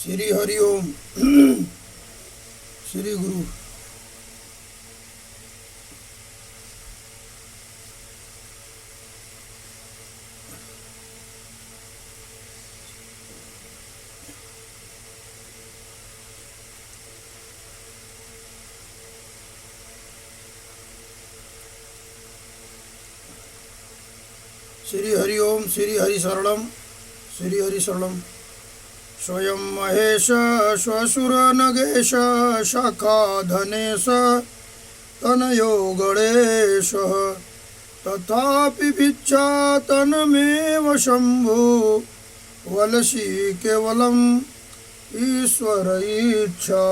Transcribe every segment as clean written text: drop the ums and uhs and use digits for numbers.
श्री हरि ओम। श्री गुरु। श्री हरि ओम। श्री हरि शरणम। श्री हरि शरणम। स्वयं महेश श्वशुर नगेश शाखा धनेश तनयो गणेश तथापि भिक्षा तनमेव शंभु वलसी केवलम ईश्वर इच्छा।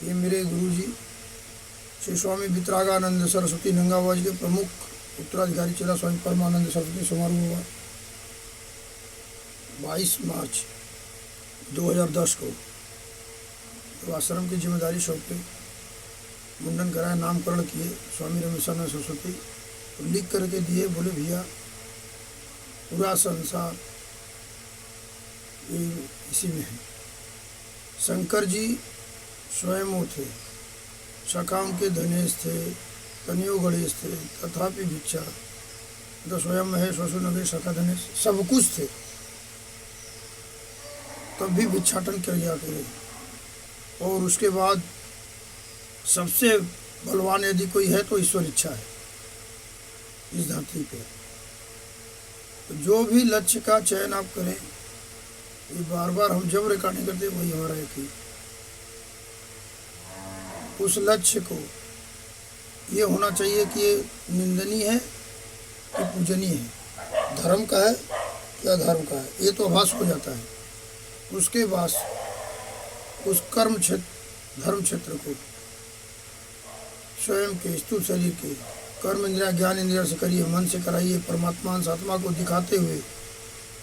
ये मेरे गुरु जी श्री स्वामी वितरागानंद सरस्वती नंगाबाज के प्रमुख उत्तराधिकारी चेला स्वामी परमानंद सरस्वती समारोह हुआ 22 मार्च 2010 को। तो आश्रम की जिम्मेदारी सौंपे, मुंडन कराया, नामकरण किए स्वामी रमेशानंद सरस्वती। तो लिख करके दिए, बोले भैया पूरा संसार ये इसी में है। शंकर जी स्वयं वो थे, शाखाओं के धनेश थे, तनियो गणेश थे, तथापि भिक्षा तो स्वयं महेश वसु नगेश शाखा धनेश सब कुछ थे, तब भी भिक्षाटन किया करे। और उसके बाद सबसे बलवान यदि कोई है तो ईश्वर इच्छा है इस धरती पे। तो जो भी लक्ष्य का चयन आप करें, ये बार बार हम जब रिकॉर्डिंग करते वही हमारा एक ही, उस लक्ष्य को ये होना चाहिए कि ये निंदनीय है कि पूजनीय है, धर्म का है या अधर्म का है, ये तो आभास हो जाता है। उसके बाद उस कर्म क्षेत्र धर्म क्षेत्र को स्वयं के स्थूल शरीर के कर्म इंद्रिया ज्ञान इंद्रिया से करिए, मन से कराइए, परमात्मा आत्मा को दिखाते हुए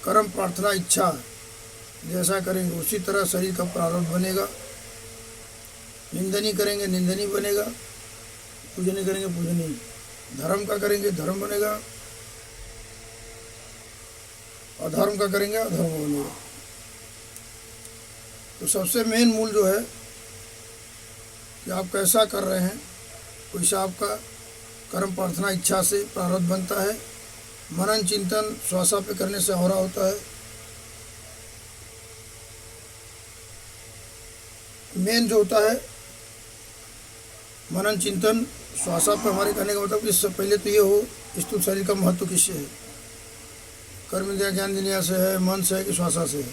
कर्म प्रार्थना इच्छा जैसा करेंगे उसी तरह शरीर का प्रारब्ध बनेगा। निंदनीय करेंगे निंदनीय बनेगा, पूजनीय करेंगे पूजनीय, धर्म का करेंगे धर्म बनेगा, अधर्म का करेंगे अधर्म बनेगा। तो सबसे मेन मूल जो है कि आप कैसा कर रहे हैं, वैसे आपका कर्म प्रार्थना इच्छा से प्रारब्ध बनता है। मनन चिंतन श्वासा पे करने से हो रहा होता है। मेन जो होता है मनन चिंतन श्वासा पे हमारे करने का मतलब इससे पहले तो ये हो स्थूल शरीर का महत्व किससे है, कर्म इंद्रिया ज्ञान इंद्रिया से है, मन से है कि श्वासा से है।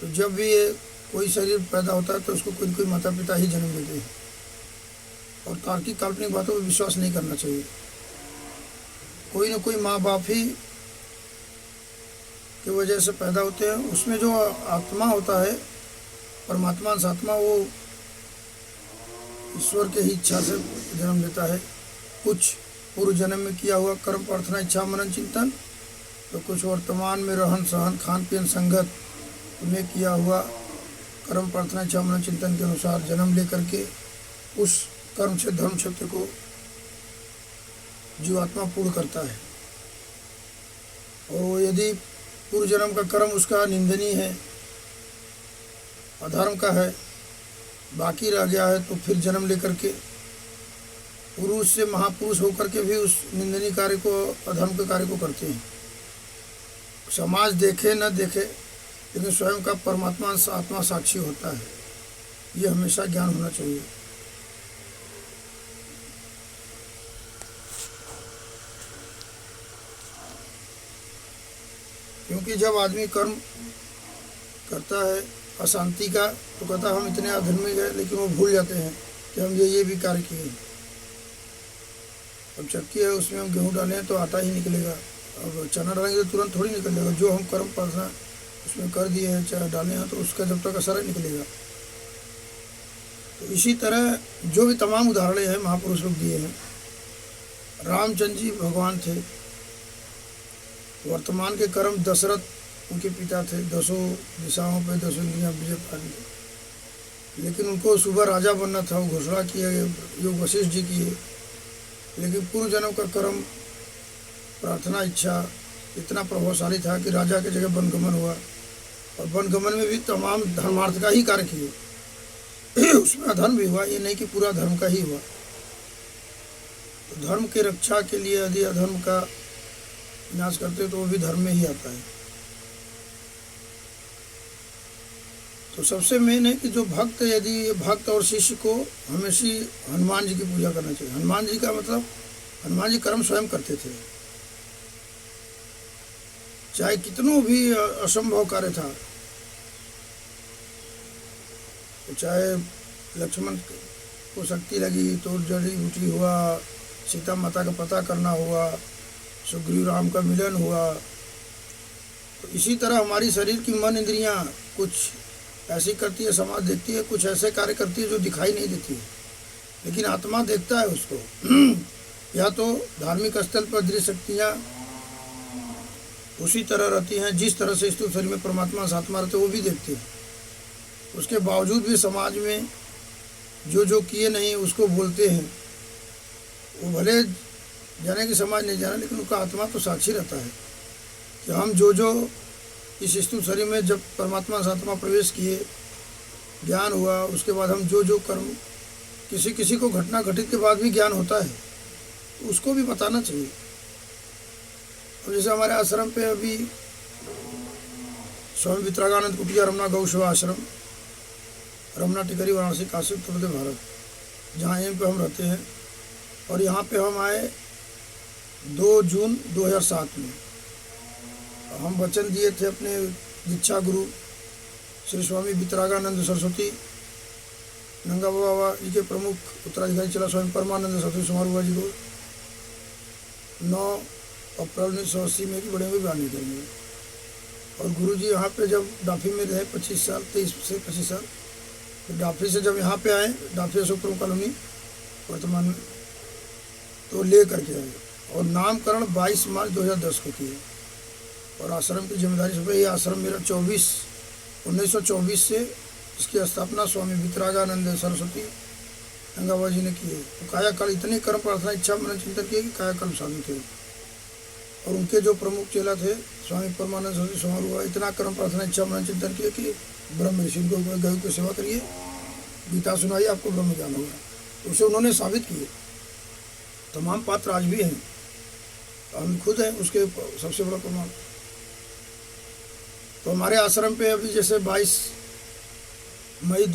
तो जब भी ये कोई शरीर पैदा होता है तो उसको कोई कोई माता पिता ही जन्म देते हैं, और तार्किक काल्पनिक बातों पर विश्वास नहीं करना चाहिए। कोई न कोई माँ बाप ही की वजह से पैदा होते हैं। उसमें जो आत्मा होता है परमात्मा आत्मा, वो ईश्वर के ही इच्छा से जन्म लेता है। कुछ पूर्व जन्म में किया हुआ कर्म प्रार्थना इच्छा मनन चिंतन, तो कुछ वर्तमान में रहन सहन खान पीन संगत में किया हुआ कर्म प्रार्थना इच्छा मनन चिंतन के अनुसार जन्म लेकर के उस कर्म क्षेत्र धर्म क्षेत्र को जीवात्मा पूर्ण करता है। और यदि पूर्व जन्म का कर्म उसका निंदनीय है, अधर्म का है, बाकी रह गया है, तो फिर जन्म लेकर के पुरुष से महापुरुष होकर के भी उस निंदनीय कार्य को अधर्म के कार्य को करते हैं। समाज देखे न देखे, लेकिन स्वयं का परमात्मा आत्मा साक्षी होता है। ये हमेशा ज्ञान होना चाहिए। क्योंकि जब आदमी कर्म करता है अशांति का, तो कहता हम इतने अधर्मिक हैं, लेकिन वो भूल जाते हैं कि हम ये भी कार्य किए। अब चक्की है, उसमें हम गेहूँ डालें तो आटा ही निकलेगा, अब चना डालेंगे तो तुरंत थोड़ी निकलेगा। जो हम कर्म प्रार्थना उसमें कर दिए हैं चाहे डाले हैं, तो उसका जब तक असर निकलेगा। तो इसी तरह जो भी तमाम उदाहरण हैं महापुरुष लोग दिए हैं। रामचंद्र जी भगवान थे, वर्तमान के कर्म दशरथ उनके पिता थे, 10 दिशाओं पे 10 इंद्रियां विजय पाली, लेकिन उनको सुबह राजा बनना था, वो घोषणा किया योग वशिष्ठ जी किए। लेकिन पूर्व जन्म का कर्म प्रार्थना इच्छा इतना प्रभावशाली था कि राजा की जगह वनगमन हुआ, और वनगमन में भी तमाम धर्मार्थ का ही कार्य किए। उसमें अधर्म भी हुआ, ये नहीं कि पूरा धर्म का ही हुआ। तो धर्म की रक्षा के लिए यदि अधर्म का विनाश करते तो वो भी धर्म में ही आता है। तो सबसे मेन है कि जो भक्त, यदि भक्त और शिष्य को हमेशा हनुमान जी की पूजा करना चाहिए। हनुमान जी का मतलब, हनुमान जी कर्म स्वयं करते थे, चाहे कितनों भी असंभव कार्य था। तो चाहे लक्ष्मण को शक्ति लगी तो जड़ी बूटी हुआ, सीता माता का पता करना हुआ, सुग्रीव राम का मिलन हुआ। तो इसी तरह हमारी शरीर की मन इंद्रियां कुछ ऐसी करती है, समाज देखती है, कुछ ऐसे कार्य करती है जो दिखाई नहीं देती है, लेकिन आत्मा देखता है उसको। या तो धार्मिक स्थल पर दृश्य शक्तियाँ उसी तरह रहती हैं जिस तरह से स्थूल शरीर में परमात्मा सात्मा रहते, वो भी देखते हैं। उसके बावजूद भी समाज में जो किए नहीं उसको बोलते हैं। वो भले जाने कि समाज नहीं जाना, लेकिन उनका आत्मा तो साक्षी रहता है कि हम जो इस स्थूल शरीर में जब परमात्मा सात्मा प्रवेश किए, ज्ञान हुआ, उसके बाद हम जो कर्म, किसी को घटना घटित के बाद भी ज्ञान होता है, तो उसको भी बताना चाहिए। अब जैसे हमारे आश्रम पे अभी स्वामी वितरागानंद कुटिया रमना गौसेवा आश्रम, रमना टिकरी, वाराणसी, काशी, उत्तर प्रदेश, भारत, जहाँ यहीं पे हम रहते हैं। और यहाँ पे हम आए 2 जून 2007 में। हम वचन दिए थे अपने दीक्षा गुरु श्री स्वामी वितरागानंद सरस्वती नंगा बाबा जी के प्रमुख उत्तराधिकारी चला स्वामी परमानंद सरस्वती समारोह जी को 9 अप्रैल 1980 में कि बड़े हुए बयान करेंगे। और गुरु जी यहाँ पे जब डाफी में रहे 25 साल, 23 से 25 साल, तो डाफी से जब यहाँ पे आए, डाफी अशोकपुरम कॉलोनी वर्तमान में, तो ले करके आए। और नामकरण 22 मार्च 2010 को किए। और आश्रम की जिम्मेदारी से, ये आश्रम मेरा 1924 से इसकी स्थापना स्वामी वितरागानंद सरस्वती गंगा बाबा जी ने की है। तो कायाकल्प, इतने कर्म प्रार्थना इच्छा मन चिंतन किए कि कायाकल्प साधु थे। और उनके जो प्रमुख चेला थे स्वामी परमानंद सरस्वती समारोह, इतना कर्म प्रार्थना इच्छा मन चिंतन किए कि ब्रह्म ऋषि को गौ की सेवा करिए, गीता सुनाइए, आपको ब्रह्म ज्ञान होगा। तो उसे उन्होंने साबित किए। तमाम पात्र आज भी हैं, हम खुद हैं उसके सबसे बड़ा प्रमाण। तो हमारे आश्रम पे अभी जैसे 11 मई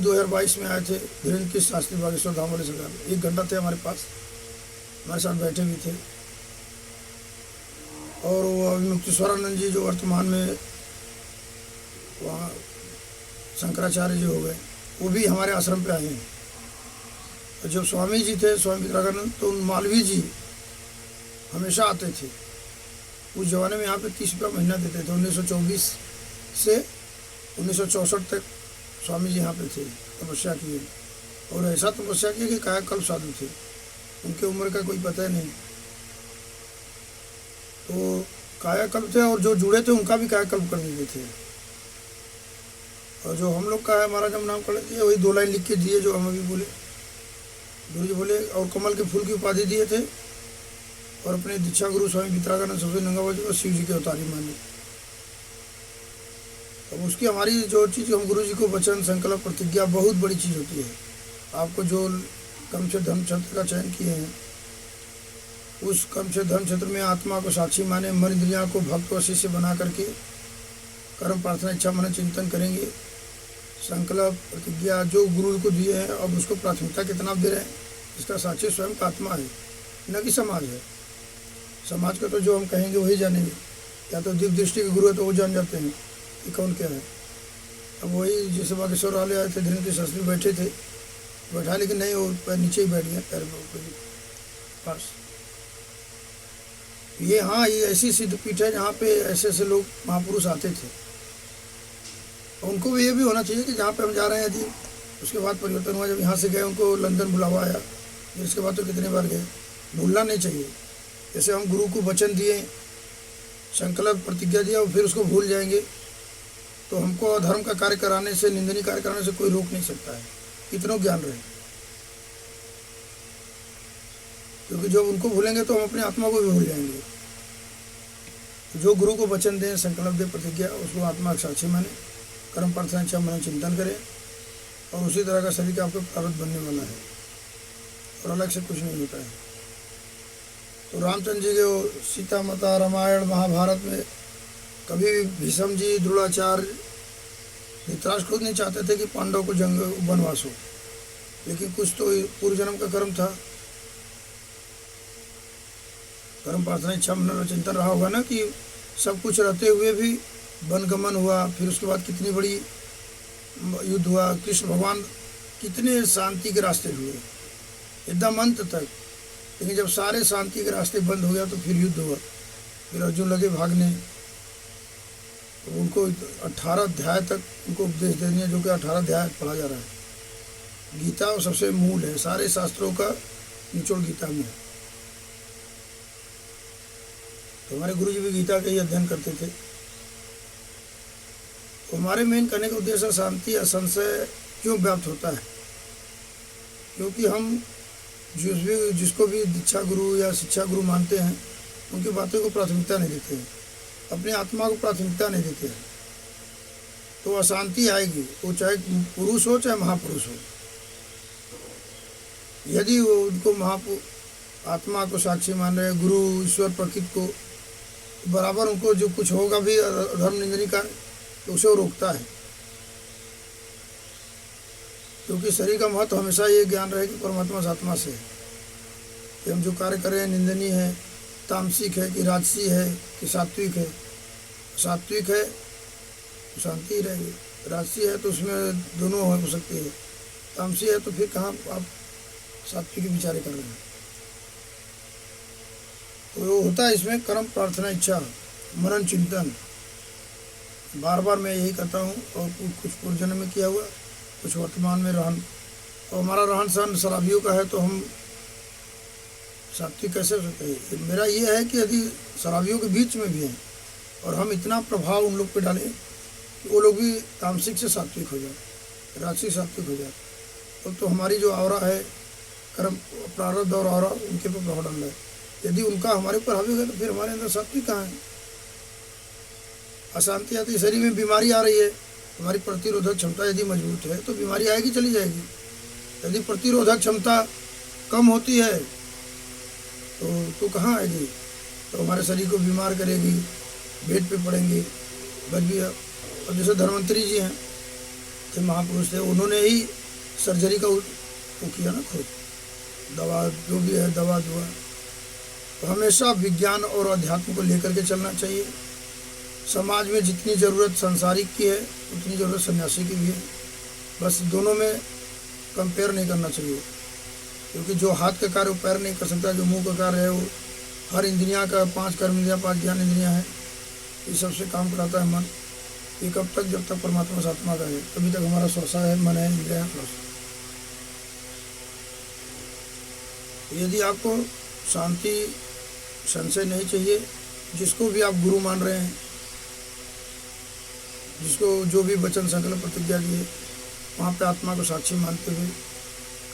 2022 में आए थे धीरेन्द्र कृष्ण शास्त्री बागेश्वर धाम वाले सरकार, 1 घंटा थे हमारे पास, हमारे साथ बैठे भी थे। और वो अभी मुक्तेश्वरानंद जी जो वर्तमान में वहाँ शंकराचार्य जी हो गए, वो भी हमारे आश्रम पे आए हैं। और जब स्वामी जी थे स्वामी वितरागानंद, तो मालवीय जी हमेशा आते थे। उस जमाने में यहाँ पे 30 रुपया महीना देते थे। 1924 से 1964 तक स्वामी जी यहाँ पे थे, तपस्या किए। और ऐसा तपस्या किए कि कायाकल्प साधु थे, उनके उम्र का कोई पता नहीं। तो कायाकल्प थे, और जो जुड़े थे उनका भी कायाकल्प कर देते थे। और जो हम लोग का है, महाराज हम नाम कर दिए, वही 2 लाइन लिख के दिए जो हम अभी बोले, गुरु जी बोले। और कमल के फूल की उपाधि दिए थे। और अपने दीक्षा गुरु स्वामी वितरागानंद सरस्वती नंगा बाबा जी को शिव जी के अवतारी माने। अब उसकी हमारी जो चीज़, हम गुरु जी को वचन, संकल्प, प्रतिज्ञा बहुत बड़ी चीज़ होती है। आपको जो कर्म से धर्म क्षेत्र का चयन किए हैं, उस कर्म से धर्म क्षेत्र में आत्मा को साक्षी माने, मन इंद्रिया को भक्त और शिष्य बना करके कर्म प्रार्थना इच्छा मन चिंतन करेंगे। संकल्प प्रतिज्ञा जो गुरु को दिए हैं, अब उसको प्राथमिकता कितना दे रहे हैं, इसका साक्षी स्वयं का आत्मा है, न कि समाज है। समाज का तो जो हम कहेंगे वही जानेंगे, या तो दिव्य दृष्टि के गुरु है तो वो जान जाते हैं कि कौन क्या है। अब वही जैसे बागेश्वर वाले आए थे, धीरेन्द्र के शास्त्री बैठे थे, बैठा, लेकिन नहीं, वो पैर नीचे ही बैठ गया, पैर पास। ये हाँ, ये ऐसी सिद्ध पीठ है जहाँ पे ऐसे ऐसे लोग महापुरुष आते थे। उनको भी ये भी होना चाहिए कि जहाँ पे हम जा रहे हैं, यदि उसके बाद परिवर्तन हुआ, जब यहाँ से गए उनको लंदन बुलावा आया, इसके बाद तो कितने बार गए, भूलना नहीं चाहिए। जैसे हम गुरु को वचन दिए, संकल्प प्रतिज्ञा दिया, और फिर उसको भूल जाएंगे, तो हमको अधर्म का कार्य कराने से, निंदनीय कार्य कराने से कोई रोक नहीं सकता है, कितना ज्ञान रहे। क्योंकि जब उनको भूलेंगे तो हम अपने आत्मा को भी भूल जाएंगे। जो गुरु को वचन दें, संकल्प दे, प्रतिज्ञा, उसको आत्मा का साक्षी माने, कर्म प्रार्थना इच्छा मन चिंतन करें, और उसी तरह का शरीर का आपको प्रारब्ध बनने वाला है, और अलग से कुछ नहीं होता है। तो रामचंद्र जी के वो सीता माता, रामायण महाभारत में कभी भी भीष्म जी, द्रोणाचार्य, धृतराष्ट्र खुद नहीं चाहते थे कि पांडव को जंग वनवास हो, लेकिन कुछ तो पूर्व जन्म का कर्म था, कर्म प्रार्थना इच्छा मन चिंतन रहा होगा ना, कि सब कुछ रहते हुए भी वनगमन हुआ, फिर उसके बाद कितनी बड़ी युद्ध हुआ, कृष्ण भगवान कितने शांति के रास्ते हुए एकदम अंत तक। लेकिन जब सारे शांति के रास्ते बंद हो गया तो फिर युद्ध हुआ, फिर अर्जुन लगे भागने, तो उनको 18 अध्याय तक उनको उपदेश देने, जो कि 18 अध्याय पढ़ा जा रहा है। गीता सबसे मूल है, सारे शास्त्रों का निचोड़ गीता में है। तो हमारे गुरु जी भी गीता का ही अध्ययन करते थे। तो हमारे मेन करने का उद्देश्य शांति असंशय क्यों व्याप्त होता है, क्योंकि हम जिसको भी दीक्षा गुरु या शिक्षा गुरु मानते हैं, उनकी बातों को प्राथमिकता नहीं देते हैं, अपनी आत्मा को प्राथमिकता नहीं देते हैं, तो अशांति आएगी, वो चाहे पुरुष हो चाहे महापुरुष हो। यदि वो उनको आत्मा को साक्षी मान रहे, गुरु ईश्वर प्रकृति को, बराबर उनको जो कुछ होगा भी धर्म निंदनी का, तो उसे वो रोकता है। क्योंकि शरीर का महत्व हमेशा ये ज्ञान रहे कि परमात्मा आत्मा से है, कि हम जो कार्य कर रहे हैं निंदनीय है, तामसिक है कि राजसी है कि सात्विक है। सात्विक है तो शांति रहेगी, राजसी है तो उसमें दोनों हो सकती है, तामसी है तो फिर कहाँ आप सात्विक विचार कर रहे हैं। तो होता है इसमें कर्म प्रार्थना इच्छा मनन चिंतन, बार बार मैं यही करता हूँ, और कुछ पूर्व जन्म में किया हुआ, कुछ वर्तमान में रहन, और हमारा रहन सहन शराबियों का है, तो हम सात्विक कैसे हो सकते हैं। मेरा ये है कि यदि शराबियों के बीच में भी हैं और हम इतना प्रभाव उन लोग पे डालें कि वो लोग भी तामसिक से सात्विक हो जाए, राजसिक सात्विक हो जाए, तो हमारी जो आवरा है कर्म प्रारब्ध और आवरा उनके ऊपर प्रभाव डाल रहा है। यदि उनका हमारे ऊपर हावी होगा तो फिर हमारे अंदर सात्विक कहाँ है। अशांति आती, शरीर में बीमारी आ रही है, हमारी प्रतिरोधक क्षमता यदि मजबूत है तो बीमारी आएगी चली जाएगी। यदि प्रतिरोधक क्षमता कम होती है तो कहाँ आएगी, तो हमारे शरीर को बीमार करेगी, बेड पे पड़ेंगे। बच भी अब जैसे धन्वंतरी जी हैं, थे महापुरुष थे, उन्होंने ही सर्जरी का वो किया ना खुद, दवा जो भी है दवा दुआ। तो हमेशा विज्ञान और अध्यात्म को लेकर के चलना चाहिए। समाज में जितनी ज़रूरत संसारिक की है उतनी ज़रूरत सन्यासी की भी है, बस दोनों में कंपेयर नहीं करना चाहिए। क्योंकि जो हाथ का कार्य वो पैर नहीं कर सकता, जो मुंह का कार्य है वो हर इंद्रियां का 5 कर्म इंद्रियां 5 ज्ञान इंद्रियां हैं, इस सबसे काम कराता है मन। ये कब तक, जब तक परमात्मा से आत्मा का है तभी तक हमारा श्वासा है, मन है, इंद्रिया है। यदि आपको शांति संशय नहीं चाहिए, जिसको भी आप गुरु मान रहे हैं, जिसको जो भी वचन संकल्प प्रतिज्ञा दिए, वहाँ पे आत्मा को साक्षी मानते हुए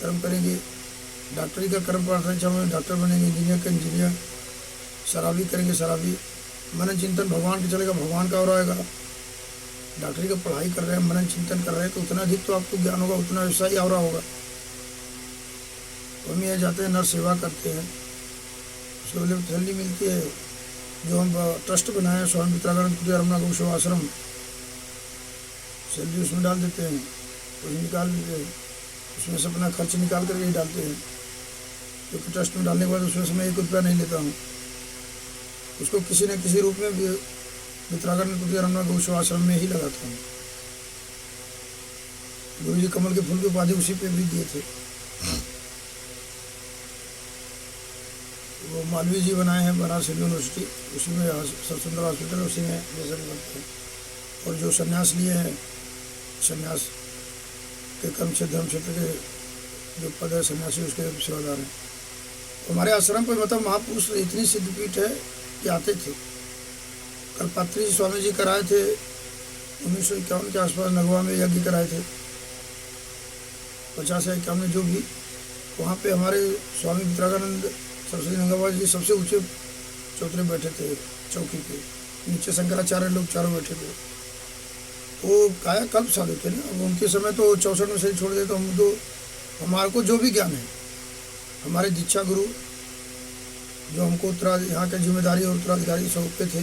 कर्म करेंगे। डॉक्टरी का कर्म प्रार्थना चाहेंगे, डॉक्टर बनेंगे, इंजीनियर का इंजीनियर, शराबी करेंगे शराबी। मनन चिंतन भगवान के चलेगा, भगवान का और आएगा। डॉक्टरी का पढ़ाई कर रहे हैं, मनन चिंतन कर रहे हैं, तो उतना अधिक तो आपको ज्ञान होगा, उतना वैसा ही और होगा। हम यहाँ जाते हैं, नर सेवा करते हैं, उसके लिए तसल्ली मिलती है। जो हम ट्रस्ट बनाए हैं स्वामी मित्रानंद कुटीर रमना गौ सेवा आश्रम, सैलरी उसमें डाल देते हैं, उसमें निकाल देते हैं, उसमें से अपना खर्च निकाल करके ही डालते हैं। क्योंकि ट्रस्ट में डालने के बाद उसमें से मैं 1 रुपया नहीं लेता हूँ, उसको किसी न किसी रूप में भी मित्रानंद कुटीर रमना गौ सेवा आश्रम में ही लगाता हूँ। गुरु जी कमल के फूल की उपाधि उसी पे भी दिए थे। वो मालवीय जी बनाए हैं बनारस यूनिवर्सिटी, उसी में सरसुंदर हॉस्पिटल उसी में जैसे बनते हैं। और जो संन्यास लिए हैं, संन्यास के कर्म क्षेत्र धर्म क्षेत्र के जो पद है सन्यासी, उसके सेवादार हैं। हमारे आश्रम पर मतलब महापुरुष इतनी सिद्धपीठ है कि आते थे। कल्पात्री स्वामी जी कराए थे 1951 के आसपास, नगवा में यज्ञ कराए थे 50 या 51 में, जो भी वहाँ पे हमारे स्वामी मित्रानंद सरस्वती नंगाबाद जी सबसे ऊंचे चौतरे बैठे थे चौकी पे। नीचे शंकराचार्य लोग चारों बैठे थे, वो कायाकल्प साधु थे ना। अब उनके समय तो 64 में शरीर छोड़ दे, तो हम तो हमारे को जो भी ज्ञान है, हमारे दीक्षा गुरु जो हमको यहाँ के जिम्मेदारी और उत्तराधिकारी सब पे थे,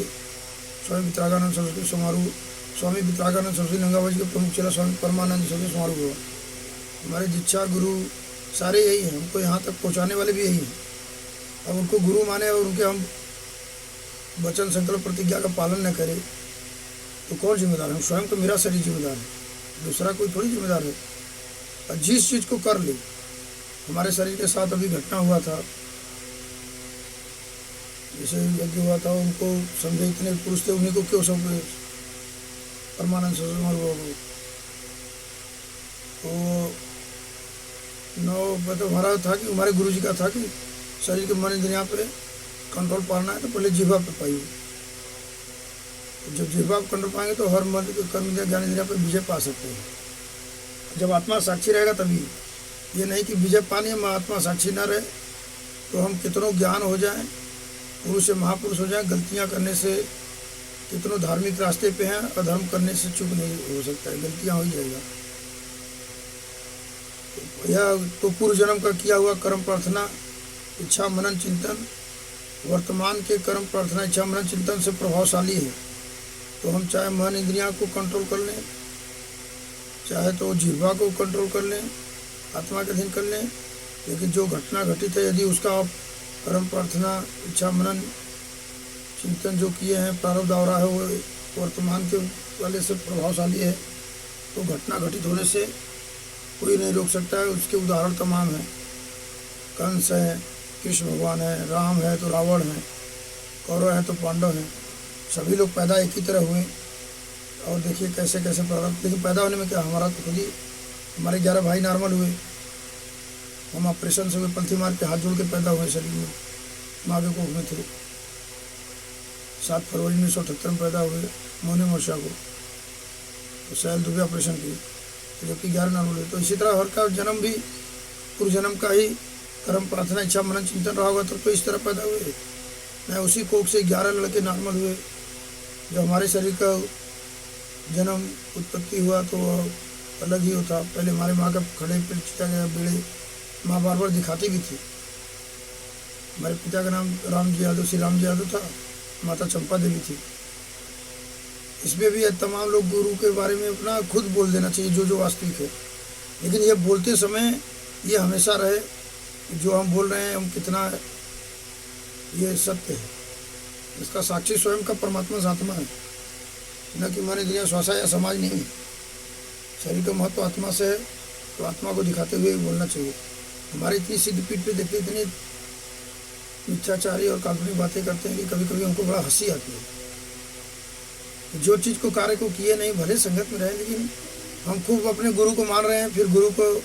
स्वामी वितरागानंद सरस्वती समारोह, स्वामी वितरागानंद सरस्वती नंगाबाज के प्रमुख चेला स्वामी परमानंद सरस्वती समारोह हुआ। हमारे दीक्षा गुरु सारे यही हैं, हमको यहाँ तक पहुँचाने वाले भी यही हैं। अब उनको गुरु माने और उनके हम वचन संकल्प प्रतिज्ञा का पालन न करें तो कौन जिम्मेदार है? स्वयं तो मेरा शरीर जिम्मेदार है, दूसरा कोई थोड़ी जिम्मेदार है। और जिस चीज़ को कर ले, हमारे शरीर के साथ अभी घटना हुआ था, जैसे यज्ञ हुआ था, उनको समझे इतने पुरुष थे, उन्हीं को क्यों सब परमानंद सरस्वती तो तो हमारा था कि हमारे गुरु जी का था कि शरीर के मन इंद्रिया पे कंट्रोल पाना है तो पहले जिह्वा पे पाइए। जब जिह्वा पे कंट्रोल पाएंगे तो हर मन कर्म इंद्रिया ज्ञान इंद्रिया पे विजय पा सकते हैं। जब आत्मा साक्षी रहेगा तभी, ये नहीं कि विजय पानी है आत्मा साक्षी ना रहे तो हम कितनों ज्ञान हो जाएं, पुरुष से महापुरुष हो जाएं, गलतियां करने से कितनों धार्मिक रास्ते पे हैं, अधर्म करने से चूक नहीं हो सकता है, गलतियां हो ही जाएगा। यह तो पूर्व जन्म का किया हुआ कर्म प्रार्थना इच्छा मनन चिंतन वर्तमान के कर्म प्रार्थना इच्छा मनन चिंतन से प्रभावशाली है। तो हम चाहे मन इंद्रियां को कंट्रोल कर लें, चाहे तो जिह्वा को कंट्रोल कर लें, आत्मा के अधीन कर लें, लेकिन जो घटना घटित है यदि उसका कर्म प्रार्थना इच्छा मनन चिंतन जो किए हैं प्रारब्ध आवरा है वो वर्तमान के वाले से प्रभावशाली है, तो घटना घटित होने से कोई नहीं रोक सकता है। उसके उदाहरण तमाम हैं, कंस है, कृष्ण भगवान है, राम है तो रावण है, कौरव है तो पांडव हैं, सभी लोग पैदा एक ही तरह हुए और देखिए कैसे कैसे प्रारब्ध। लेकिन पैदा होने में क्या, हमारा तो खुद ही, हमारे 11 भाई नॉर्मल हुए, हम ऑपरेशन से हुए, पलथी मार के हाथ जोड़ के पैदा हुए शरीर में, माँ के कोख में थे। 7 फरवरी 1978 में पैदा हुए मोने मोर्शा को, तो शैल दुबे ऑपरेशन की, जबकि 11 नॉर्मल हुए। तो इसी तरह हर का जन्म भी पूर्व जन्म का ही कर्म प्रार्थना इच्छा मनन चिंतन रहा होगा तो इस तरह पैदा हुए। मैं उसी कोख से 11 लड़के नॉर्मल हुए। जब हमारे शरीर का जन्म उत्पत्ति हुआ तो अलग ही होता। पहले हमारे माँ का खड़े पेट चिता गया बेड़े, माँ बार बार दिखाती भी थी। हमारे पिता का नाम राम जी यादव, श्री राम जी यादव था, माता चंपा देवी थी। इसमें भी तमाम लोग गुरु के बारे में अपना खुद बोल देना चाहिए जो जो वास्तविक है, लेकिन ये बोलते समय ये हमेशा रहे कि जो हम बोल रहे हैं हम कितना ये सत्य है। इसका साक्षी स्वयं का परमात्मा आत्मा है, न कि मन इंद्रियां श्वासा या समाज नहीं है। शरीर का महत्व आत्मा से है, तो आत्मा को दिखाते हुए बोलना चाहिए। हमारी इतनी सिद्ध पीठ पे देखते इतनी मिथ्याचारी और काल्पनिक बातें करते हैं कि कभी कभी हमको बड़ा हंसी आती है। जो चीज़ को कार्य को किए नहीं, भले संगत में रहे, लेकिन हम खूब अपने गुरु को मान रहे हैं, फिर गुरु को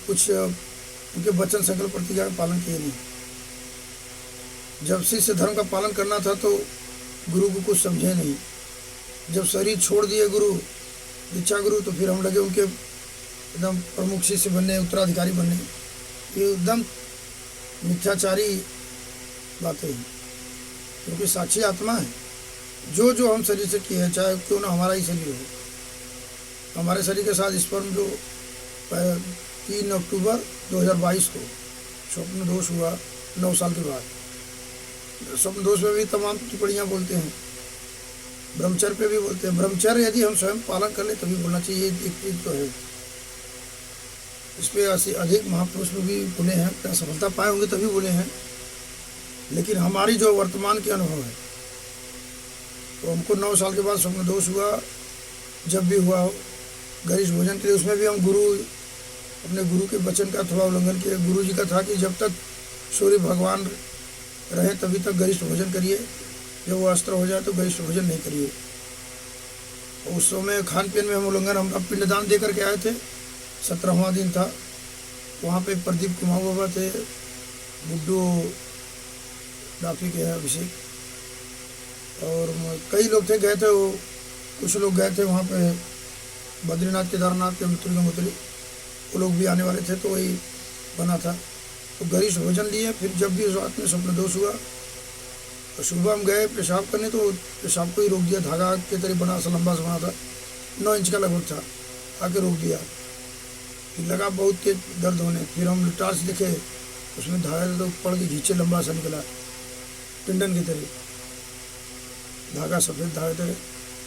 कुछ उनके वचन संकल्प प्रतिज्ञा का पालन किए नहीं। जब शिष्य धर्म का पालन करना था तो गुरु को कुछ समझे नहीं। जब शरीर छोड़ दिए गुरु, दीक्षा गुरु, तो फिर हम लगे उनके एकदम प्रमुख शिष्य बनने, उत्तराधिकारी बनने। ये एकदम मिथ्याचारी बातें हैं, क्योंकि साक्षी आत्मा है। जो जो हम शरीर से किए हैं, चाहे क्यों ना हमारा ही शरीर हो। हमारे शरीर के साथ स्पर्म जो 3 अक्टूबर 2022 को स्वप्न दोष हुआ 9 साल के बाद। स्वप्न दोष में भी तमाम टिप्पणियाँ बोलते हैं, ब्रह्मचर्य पे भी बोलते हैं। ब्रह्मचर्य यदि हम स्वयं पालन कर ले तभी बोलना चाहिए, एक चीज तो है। इस पर अधिक महापुरुष में भी बोले हैं, क्या सफलता पाए होंगे तभी बोले हैं। लेकिन हमारी जो वर्तमान के अनुभव है, तो हमको 9 साल के बाद स्वप्न दोष हुआ, जब भी हुआ हो गरिष्ठ भोजन के लिए, उसमें भी हम अपने गुरु के वचन का थोड़ा उल्लंघन किया। गुरु जी का था कि जब तक सूर्य भगवान रहें तभी तक गरिष्ठ भोजन करिए, जब वो अस्त्र हो जाए तो गरिष्ठ भोजन नहीं करिए। उस समय खान पीन में हम उल्लंघन, हम पिंडदान दे करके आए थे, 17वां दिन था। वहाँ पे प्रदीप कुमार बाबा थे, बुड्डू डाफी के हैं अभिषेक, और कई लोग थे, गए थे। वो कुछ लोग गए थे वहाँ पे बद्रीनाथ केदारनाथ यमुनोत्री गंगोत्री, वो लोग भी आने वाले थे, तो वही बना था। तो गरिष्ठ भोजन लिए। फिर जब भी रात में स्वप्न दोष हुआ तो सुबह हम गए पेशाब करने, तो पेशाब को ही रोक दिया। धागा के तरह बना सा लंबा सा बना था, 9 इंच का लगभग था, आके रोक दिया। फिर लगा बहुत तेज दर्द होने। फिर हम टार्च दिखे, उसमें धागा तो पड़ के खींचे, लंबा सा निकला टिंडन की तरह धागा, सफ़ेद धागा तरह।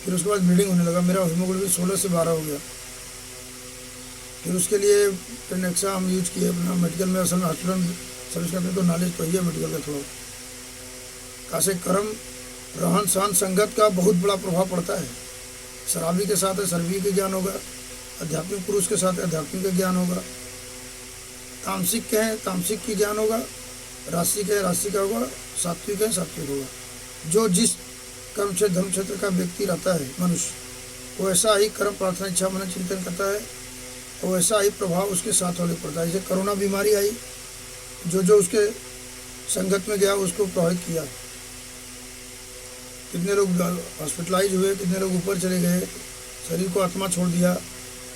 फिर उसके बाद ब्लीडिंग होने लगा, मेरा हीमोग्लोबिन 16 से 12 हो गया। फिर उसके लिए टेनेक्सा हम यूज किए अपना मेडिकल में। असल में हॉस्पिटल में सर्विस करते तो नॉलेज तो ही है मेडिकल का थोड़ा। कासे कर्म, रहन सहन, संगत का बहुत बड़ा प्रभाव पड़ता है। शराबी के साथ है शराबी का ज्ञान होगा, आध्यात्मिक पुरुष के साथ आध्यात्मिक का ज्ञान होगा, तामसिक के हैं तामसिक की ज्ञान होगा, राशि के राशि का होगा, सात्विक है सात्विक होगा। जो जिस कर्म क्षेत्र धर्म क्षेत्र का व्यक्ति रहता है मनुष्य, वो ऐसा ही कर्म प्रार्थना इच्छा मनन चिंतन करता है, और वैसा ही प्रभाव उसके साथ होने पड़ता है। जैसे कोरोना बीमारी आई, जो जो उसके संगत में गया उसको प्रभावित किया। कितने लोग हॉस्पिटलाइज हुए, कितने लोग ऊपर चले गए, शरीर को आत्मा छोड़ दिया,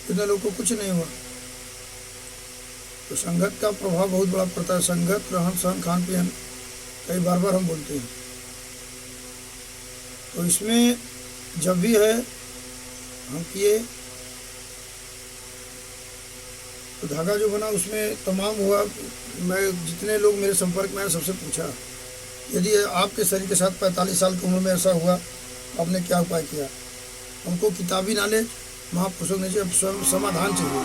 कितने लोग को कुछ नहीं हुआ। तो संगत का प्रभाव बहुत बड़ा पड़ता है। संगत, रहन सहन, खान पीन, कई बार बार हम बोलते हैं। तो इसमें जब भी है हम किए, तो धागा जो बना उसमें तमाम हुआ। मैं जितने लोग मेरे संपर्क में आए सबसे पूछा, यदि आपके शरीर के साथ 45 साल की उम्र में ऐसा हुआ, आपने क्या उपाय किया? हमको किताबी नॉलेज, महापुरुषों ने अब स्वयं समाधान चाहिए।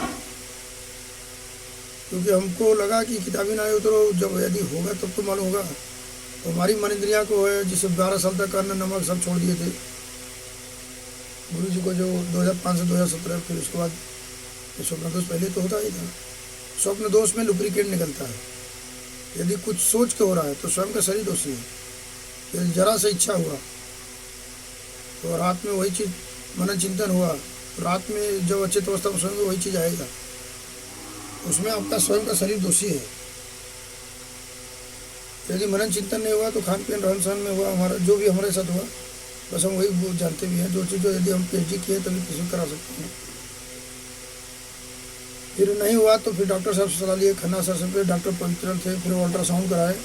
क्योंकि हमको लगा कि किताबी नॉलेज तो जब यदि होगा तब तो मालूम होगा। तो हमारी मन इंद्रिया को है, जिसे 12 साल तक अन्न नमक सब छोड़ दिए थे गुरु जी को, जो 2005 से 2017। फिर उसके बाद स्वप्न दोष पहले तो होता ही था। स्वप्न दोष में लुब्रिकेंट निकलता है। यदि कुछ सोच के हो रहा है तो स्वयं का शरीर दोषी है। यदि जरा से इच्छा हुआ तो रात में वही चीज़ मनन चिंतन हुआ, तो रात में जब अचेत अवस्था में स्वयं वही चीज़ आएगा, उसमें आपका स्वयं का शरीर दोषी है। यदि मनन चिंतन नहीं हुआ तो खान पीन रहन सहन में हुआ, हमारा जो भी हमारे साथ हुआ, बस हम वही जानते भी हैं। जो चीज़ यदि हम पीएचडी किए तभी किसी करा सकते हैं। फिर नहीं हुआ तो फिर डॉक्टर साहब से सलाह लिए, खन्ना सर से, फिर डॉक्टर पवित्रन थे, फिर अल्ट्रासाउंड कराए।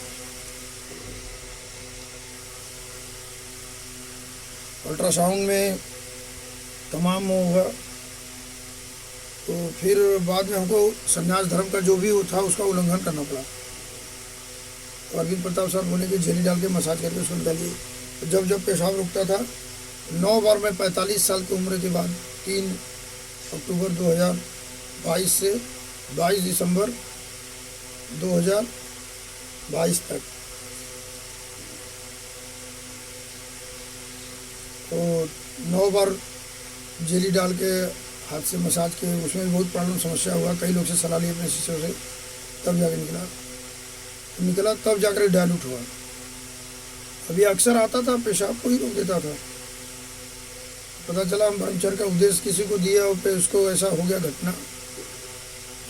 अल्ट्रासाउंड में तमाम हुआ। तो फिर बाद में हमको संन्यास धर्म का जो भी था उसका उल्लंघन करना पड़ा। तो अरविंद प्रताप सर बोले कि झेली डाल के मसाज करके उसको निकालिए। तो जब जब पेशाब रुकता था, 9 बार मैं 45 साल की उम्र के बाद 3 अक्टूबर 2022 से 22 दिसंबर 2022 तक, तो 9 बार जेली डाल के हाथ से मसाज के, उसमें भी बहुत प्रॉब्लम समस्या हुआ। कई लोग से सलाह ली अपने शिष्यों से, तब जाकर निकला तब जाकर डायलूट हुआ। अभी अक्सर आता था, पेशाब को ही रोक देता था। पता चला हम ब्रह्मचर्य का उपदेश किसी को दिया और फिर उसको ऐसा हो गया घटना।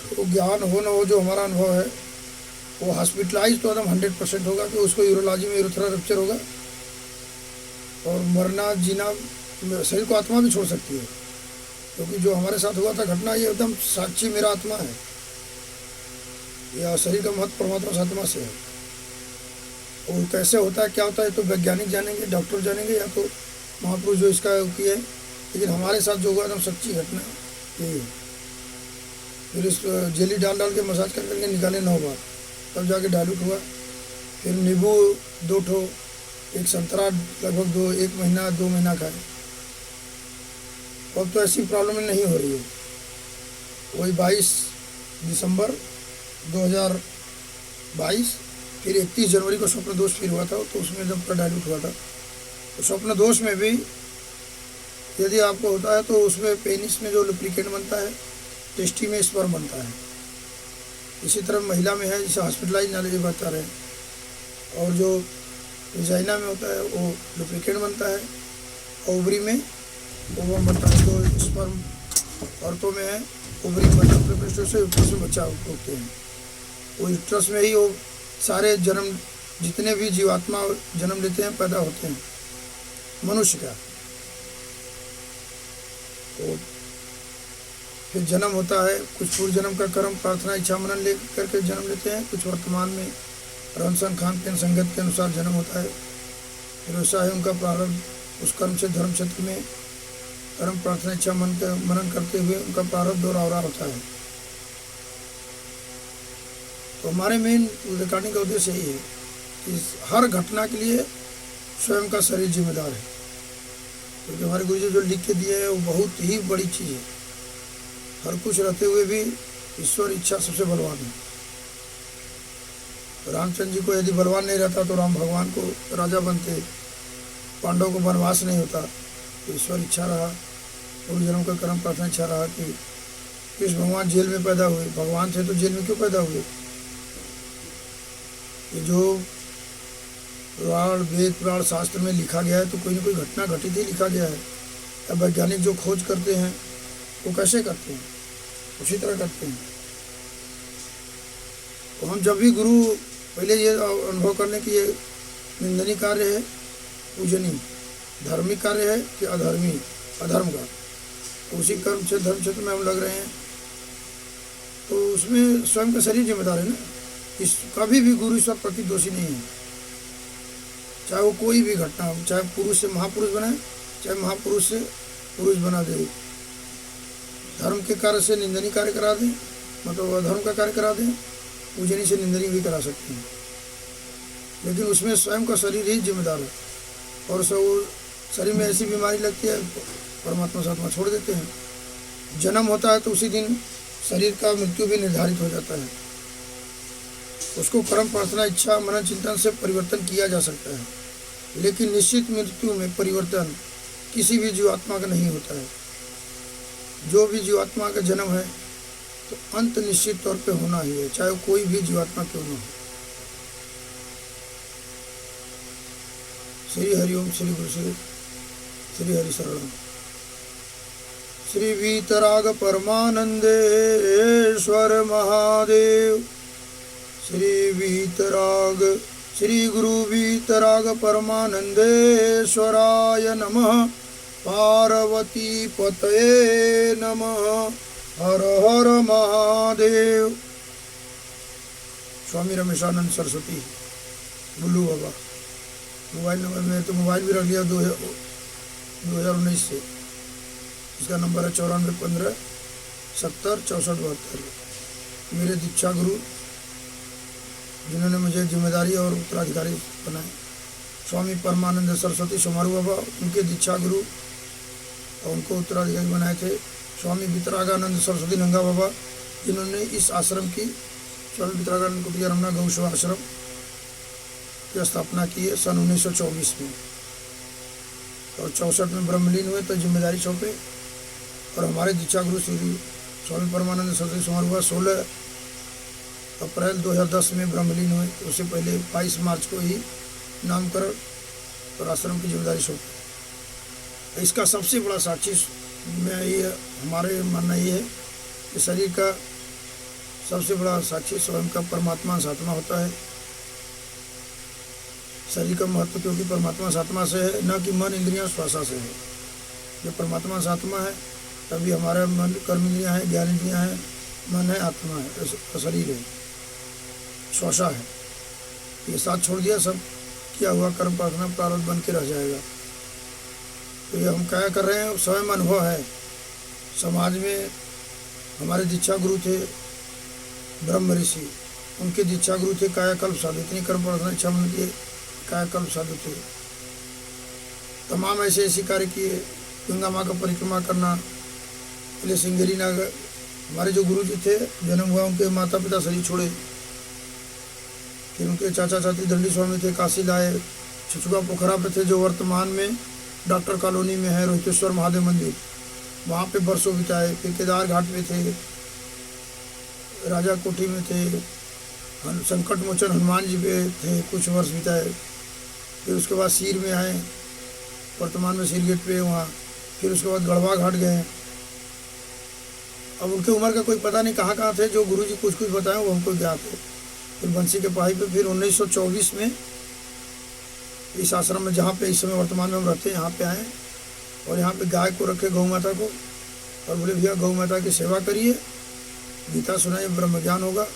तो ज्ञान हो न हो, जो हमारा अनुभव है, वो हॉस्पिटलाइज तो एकदम 100% होगा कि उसको यूरोलॉजी में यूरोथ्रा रप्चर होगा, और मरना जीना, शरीर को आत्मा भी छोड़ सकती है। क्योंकि जो हमारे साथ हुआ था घटना, ये एकदम साक्षी मेरा आत्मा है, या शरीर का महत्व परमात्मा से आत्मा से है। और कैसे होता है, क्या होता है, तो वैज्ञानिक जानेंगे, डॉक्टर जानेंगे, या तो महापुरुष जो इसका किए। लेकिन हमारे साथ जो हुआ एकदम सच्ची घटना यही है। फिर इस जेली डाल के मसाज कर करके निकाले 9 बार, तब जाके डायलूट हुआ। फिर नींबू 2 ठो, एक संतरा लगभग 1 महीना 2 महीना खाए। अब तो ऐसी प्रॉब्लम नहीं हो रही है। वही 22 दिसंबर 2022, फिर 31 जनवरी को स्वप्न दोष फिर हुआ था, तो उसमें जब पूरा डायलूट हुआ था। तो स्वप्न दोष में भी यदि आपको होता है तो उसमें पेनिस में जो लुब्रिकेंट बनता है, टेस्टी में स्पर्म बनता है। इसी तरह महिला में है, जिसे हॉस्पिटलाइज नॉलेज बता रहे हैं। और जो विजाइना में होता है वो लुब्रिकेंट बनता है, ओवरी में ओवम बनता है। जो स्पर्म औरतों में है, ओवरी बनता है, से यूट्रस में बच्चा होते हैं। वो यूट्रस में ही वो सारे जन्म, जितने भी जीवात्मा जन्म लेते हैं, पैदा होते हैं मनुष्य का। तो फिर जन्म होता है, कुछ पूर्व जन्म का कर्म प्रार्थना इच्छा मनन ले करके जन्म लेते हैं, कुछ वर्तमान में रहन सहन खान पीन संगत के अनुसार जन्म होता है। फिर वैसा है उनका प्रारब्ध, उस कर्म से धर्म क्षेत्र में कर्म प्रार्थना इच्छा मनन करते हुए उनका प्रारब्ध दोहरा होता है। तो हमारे मेन रिकॉर्डिंग का उद्देश्य यही है कि हर घटना के लिए स्वयं का शरीर जिम्मेदार है, क्योंकि हमारे गुरु जी जो लिख के दिए है वो बहुत ही बड़ी चीज़ है। हर कुछ रहते हुए भी ईश्वर इच्छा सबसे बलवान है। रामचंद्र जी को यदि बलवान नहीं रहता तो राम भगवान को राजा बनते, पांडवों को वनवास नहीं होता। तो ईश्वर इच्छा रहा, पूर्व जन्म का कर्म प्रार्थना इच्छा रहा कि कृष्ण भगवान जेल में पैदा हुए। भगवान थे तो जेल में क्यों पैदा हुए? ये जो पुराण वेद पुराण शास्त्र में लिखा गया है तो कोई ना कोई घटना घटित ही लिखा गया है। अब वैज्ञानिक जो खोज करते हैं वो कैसे करते हैं? उसी तरह करते हैं। तो हम जब भी गुरु पहले ये अनुभव करने की ये निंदनीय कार्य है, पूजनीय धार्मिक कार्य है कि अधर्म का, तो उसी कर्म से धर्म क्षेत्र में हम लग रहे हैं। तो उसमें स्वयं का शरीर जिम्मेदार है ना। इस कभी भी गुरु ईश्वर प्रति दोषी नहीं है, चाहे वो कोई भी घटना हो, चाहे पुरुष से महापुरुष बनाए, चाहे महापुरुष से पुरुष बना दे, धर्म के कार्य से निंदनीय कार्य करा दें, मतलब अधर्म का कार्य करा दें, पूजनीय से निंदनीय भी करा सकते हैं, लेकिन उसमें स्वयं का शरीर ही जिम्मेदार है। और वो शरीर में ऐसी बीमारी लगती है, परमात्मा सात्मा छोड़ देते हैं। जन्म होता है तो उसी दिन शरीर का मृत्यु भी निर्धारित हो जाता है। उसको कर्म प्रार्थना इच्छा मनन चिंतन से परिवर्तन किया जा सकता है, लेकिन निश्चित मृत्यु में परिवर्तन किसी भी जीवात्मा का नहीं होता है। जो भी जीवात्मा का जन्म है तो अंत निश्चित तौर पे होना ही है, चाहे कोई भी जीवात्मा क्यों न हो। श्री हरिओम श्री गुरु श्री हरि शरणम। श्री वीतराग परमानंदेश्वर महादेव, श्री वीतराग श्री गुरु वीतराग परमानंदेश्वराय नमः। पार्वती पतये नमः। हर हर महादेव। स्वामी रमेशानंद सरस्वती बुल्लू बाबा। मोबाइल नंबर में तो मोबाइल भी रख लिया 2019 से। इसका नंबर है 9415 70 64 72। मेरे दीक्षा गुरु जिन्होंने मुझे जिम्मेदारी और उत्तराधिकारी बनाए, स्वामी परमानंद सरस्वती सोमारू बाबा, उनके दीक्षा गुरु और उनको उत्तराधिकारी बनाए थे स्वामी वितरागानंद सरस्वती नंगा बाबा, जिन्होंने इस आश्रम की स्वामी वितरागानंद कुटिया रमना गौसेवा आश्रम की स्थापना की है सन 1924 में, और 64 में ब्रह्मलीन हुए तो जिम्मेदारी सौंपे। और हमारे दीक्षा गुरु श्री स्वामी परमानंद सरस्वती सोमारू बाबा 16 अप्रैल 2010 में ब्रह्मलीन हुए। उससे पहले 22 मार्च को ही नामकरण और आश्रम की जिम्मेदारी सौंपी। इसका सबसे बड़ा साक्षी में ये हमारे मानना ये है कि शरीर का सबसे बड़ा साक्षी स्वयं का परमात्मा सात्मा होता है। शरीर का महत्व क्योंकि परमात्मा सात्मा से है, न कि मन इंद्रियां श्वासा से है। जब परमात्मा सात्मा है तभी हमारा मन कर्म इंद्रियां हैं, ज्ञान इंद्रियां हैं, मन है, आत्मा है, शरीर है, श्वासा है। ये साथ छोड़ दिया सब किया हुआ कर्म प्रार्थना प्रारब्ध बन के रह जाएगा। तो ये हम क्या कर रहे हैं, स्वयं अनुभव है। समाज में हमारे दीक्षा गुरु थे ब्रह्म ऋषि, उनके दीक्षा गुरु थे कायाकल्प साधु। इतनी कर्म प्रार्थना इच्छा मन किए, कायाकल्प साधु थे। तमाम ऐसे कार्य किए, गंगा माँ का परिक्रमा करना, पहले सिंगेरी नागर। हमारे जो गुरु जी थे, जन्म हुआ उनके माता पिता शरीर छोड़े, फिर उनके चाचा चाची दंडी स्वामी थे, काशी लाए। छुचुका पोखरा पे थे जो वर्तमान में डॉक्टर कॉलोनी में है रोहितेश्वर महादेव मंदिर, वहाँ पे बरसों बिताए। फिर केदार घाट में थे, राजा कोठी में थे, संकट मोचन हनुमान जी पे थे, कुछ वर्ष बिताए। फिर उसके बाद सीर में आए, वर्तमान में सीर गेट पे वहाँ। फिर उसके बाद गढ़वा घाट गए। अब उनके उम्र का कोई पता नहीं कहाँ कहाँ थे। जो गुरुजी कुछ कुछ बताएं वो हमको ज्ञात है। फिर बंसी के पहाड़ी पे फिर 1924 में इस आश्रम में, जहाँ पे इस समय वर्तमान में हम रहते हैं, यहाँ पे आए और यहाँ पे गाय को रखे, गौ माता को, और बोले भैया गौ माता की सेवा करिए, गीता सुनाइए, ब्रह्म ज्ञान होगा।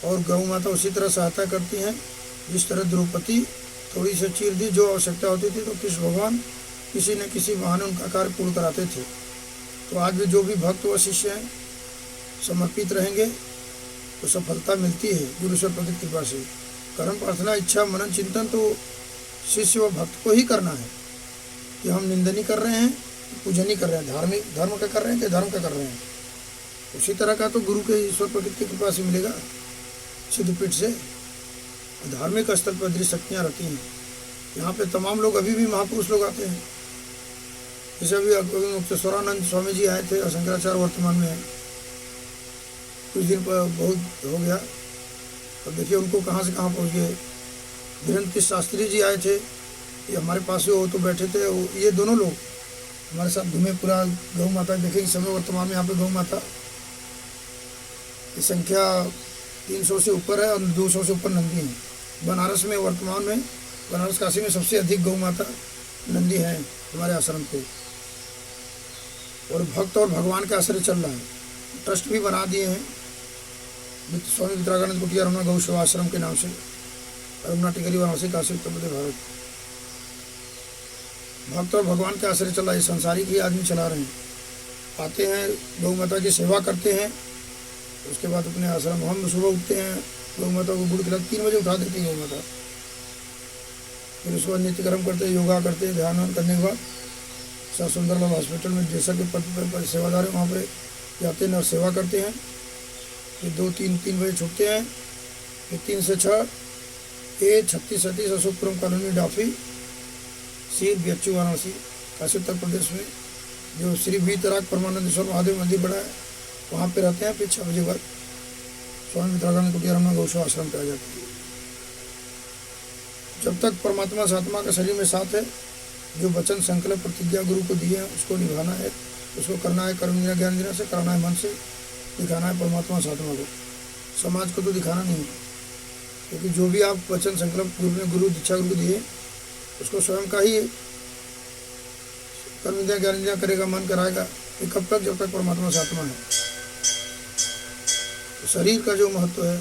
और गौ माता उसी तरह सहायता करती हैं जिस तरह द्रौपदी थोड़ी सी चीर दी, जो आवश्यकता होती थी तो कृष्ण भगवान किसी न किसी बहाने उनका कार्य पूर्ण कराते थे। तो आज भी जो भी भक्त व शिष्य हैं समर्पित रहेंगे तो सफलता मिलती है गुरुश्वर प्रकृति कृपा से। कर्म प्रार्थना इच्छा मनन चिंतन तो शिष्य व भक्त को ही करना है, कि हम निंदनी कर रहे हैं, पूजनी कर रहे हैं, धार्मिक धर्म का कर रहे हैं कि धर्म का कर रहे हैं। उसी तरह का तो गुरु के ईश्वर प्रकृति की कृपा से मिलेगा, सिद्धपीठ से। धार्मिक स्थल पर दृढ़ शक्तियाँ रहती हैं। यहाँ पे तमाम लोग अभी भी महापुरुष लोग आते हैं। जैसे अभी मुक्तेश्वरानंद स्वामी जी आए थे, शंकराचार्य वर्तमान में है, कुछ दिन पर बहुत हो गया। अब देखिए उनको कहाँ से कहाँ पहुँच गए। धीरेन्द्र शास्त्री जी आए थे, ये हमारे पास ही हो तो बैठे थे। ये दोनों लोग हमारे साथ घूमे पूरा गौ माता। देखें इस समय वर्तमान में यहाँ पे गौ माता की संख्या 300 से ऊपर है और 200 से ऊपर नंदी हैं। बनारस में वर्तमान में, बनारस काशी में सबसे अधिक गौ माता नंदी हैं हमारे आश्रम पे। और भक्त और भगवान का आश्रय चल रहा है। ट्रस्ट भी बना दिए हैं स्वामी वितरागानंद कुटिया रमना गौ सेवा आश्रम के नाम से, रमना टिकरी वाराणसी काशी उत्तर प्रदेश भारत। भक्त और भगवान का आश्रय चला है, संसारिक ही आदमी चला रहे हैं। आते हैं गौ माता की सेवा करते हैं, उसके बाद अपने आश्रम हम सुबह उठते हैं, गौ माता को गुड़ खिला 3 बजे उठा देती है गौ माता। फिर उसके बाद नित्य कर्म करते हैं, योगा करते हैं, ध्यान करने के बाद सर सुंदरलाल हॉस्पिटल में जैसा कि पद पर सेवादार है वहाँ पर जाते हैं और सेवा करते हैं। फिर 2-3 बजे छुटते हैं। फिर 3 से 6 ये 36-37 अशोकपुरम कॉलोनी डाफी सी BHU वाराणसी काशी उत्तर प्रदेश में जो श्री वीतराग परमानंदेश्वर महादेव मंदिर बना है वहाँ पे रहते हैं। फिर 6 बजे बाद स्वामी वितरागानंद कुटिया रमना गौ सेवा आश्रम पे आ जाते हैं। जब तक परमात्मा सात्मा का शरीर में साथ है, जो वचन संकल्प प्रतिज्ञा गुरु को दिए हैं उसको निभाना है, उसको करना है। कर्म देना ज्ञान देना से कराना है, मन से दिखाना है परमात्मा सात्मा को। समाज को तो दिखाना नहीं है, क्योंकि जो भी आप वचन संकल्प गुरु दीक्षा गुरु को दिए उसको स्वयं का ही कर्म देना ज्ञान देना करेगा, मन कराएगा। ये कब तक? जब तक परमात्मा सात्मा है। तो शरीर का जो महत्व है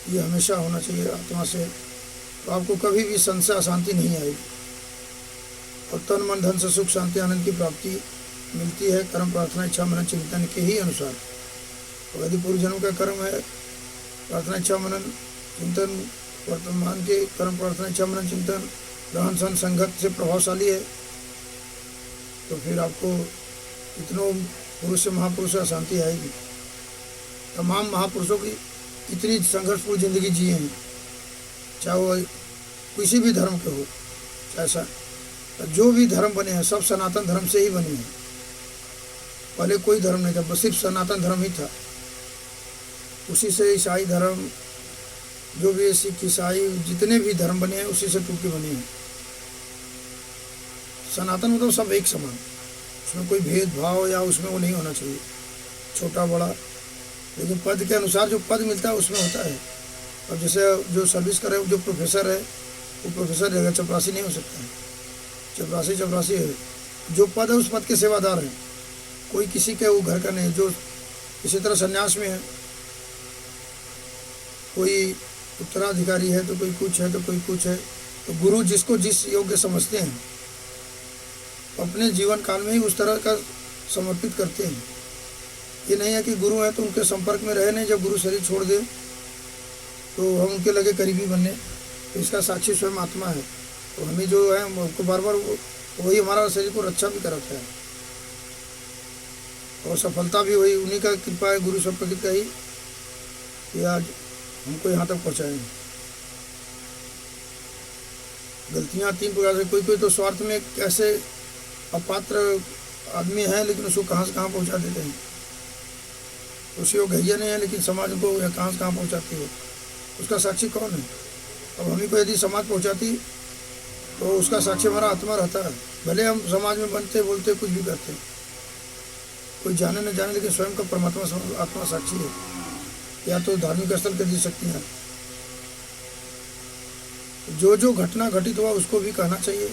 ये हमेशा होना चाहिए आत्मा से, तो आपको कभी भी संशय अशांति नहीं आएगी और तन मन धन से सुख शांति आनंद की प्राप्ति मिलती है कर्म प्रार्थना इच्छा मनन चिंतन के ही अनुसार। तो यदि पूर्व जन्म का कर्म है प्रार्थना इच्छा मनन चिंतन, वर्तमान के कर्म प्रार्थना इच्छा मनन चिंतन रहन सहन संगत से प्रभावशाली है, तो फिर आपको इतनों पुरुष से महापुरुष से अशांति आएगी। तमाम महापुरुषों की इतनी संघर्षपूर्ण जिंदगी जिए हैं, चाहे वो किसी भी धर्म के हो, ऐसा जो भी धर्म बने हैं सब सनातन धर्म से ही बने हैं। पहले कोई धर्म नहीं था, बस सिर्फ सनातन धर्म ही था। उसी से ईसाई धर्म, जो भी सिख ईसाई जितने भी धर्म बने हैं उसी से टूट के बने हैं। सनातन मतलब सब एक समान, उसमें कोई भेदभाव या उसमें वो नहीं होना चाहिए छोटा बड़ा। लेकिन पद के अनुसार जो पद मिलता है उसमें होता है। और जैसे जो सर्विस करे जो प्रोफेसर है वो प्रोफेसर रहेगा, चपरासी नहीं हो सकता है। चपरासी है। जो पद है उस पद के सेवादार हैं, कोई किसी के वो घर का नहीं। जो इसी तरह संन्यास में है, कोई उत्तराधिकारी है तो कोई कुछ है तो कोई कुछ है। तो गुरु जिसको जिस योग्य समझते हैं अपने जीवन काल में ही उस तरह का समर्पित करते हैं। ये नहीं है कि गुरु है तो उनके संपर्क में रहे नहीं, जब गुरु शरीर छोड़ दे तो हम उनके लगे करीबी बनने। तो इसका साक्षी स्वयं आत्मा है। तो हमें जो है हमको बार बार वही हमारा शरीर को रक्षा भी कराता है और सफलता भी वही उन्हीं का कृपा है, गुरु सब प्रकृति का ही, कि आज हमको यहाँ तक पहुँचाए। गलतियाँ 3 प्रकार से, कोई तो स्वार्थ में कैसे अपात्र आदमी है लेकिन उसको कहाँ से कहाँ पहुँचा देते हैं। उसी वो घैया नहीं है लेकिन समाज को कहाँ से कहाँ पहुँचाती है, उसका साक्षी कौन है? अब हमें को यदि समाज पहुँचाती तो उसका साक्षी हमारा आत्मा रहता है। भले हम समाज में बनते बोलते कुछ भी करते हैं, कोई जाने न जाने, लेकिन स्वयं का परमात्मा आत्मा साक्षी है। या तो धार्मिक स्थल कर दी सकती हैं, जो जो घटना घटित हुआ उसको भी कहना चाहिए,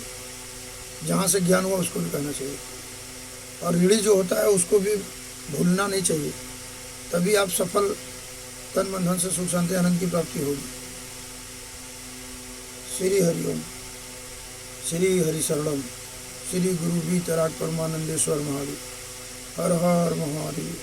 जहाँ से ज्ञान हुआ उसको भी कहना चाहिए। और ऋणी जो होता है उसको भी भूलना नहीं चाहिए, तभी आप सफल तन मन धन से सुख शांति आनंद की प्राप्ति होगी। श्री हरिओम। श्री हरिशरणम श्री गुरु वीतराग परमानंदेश्वर महादेव। हर हर महादेव।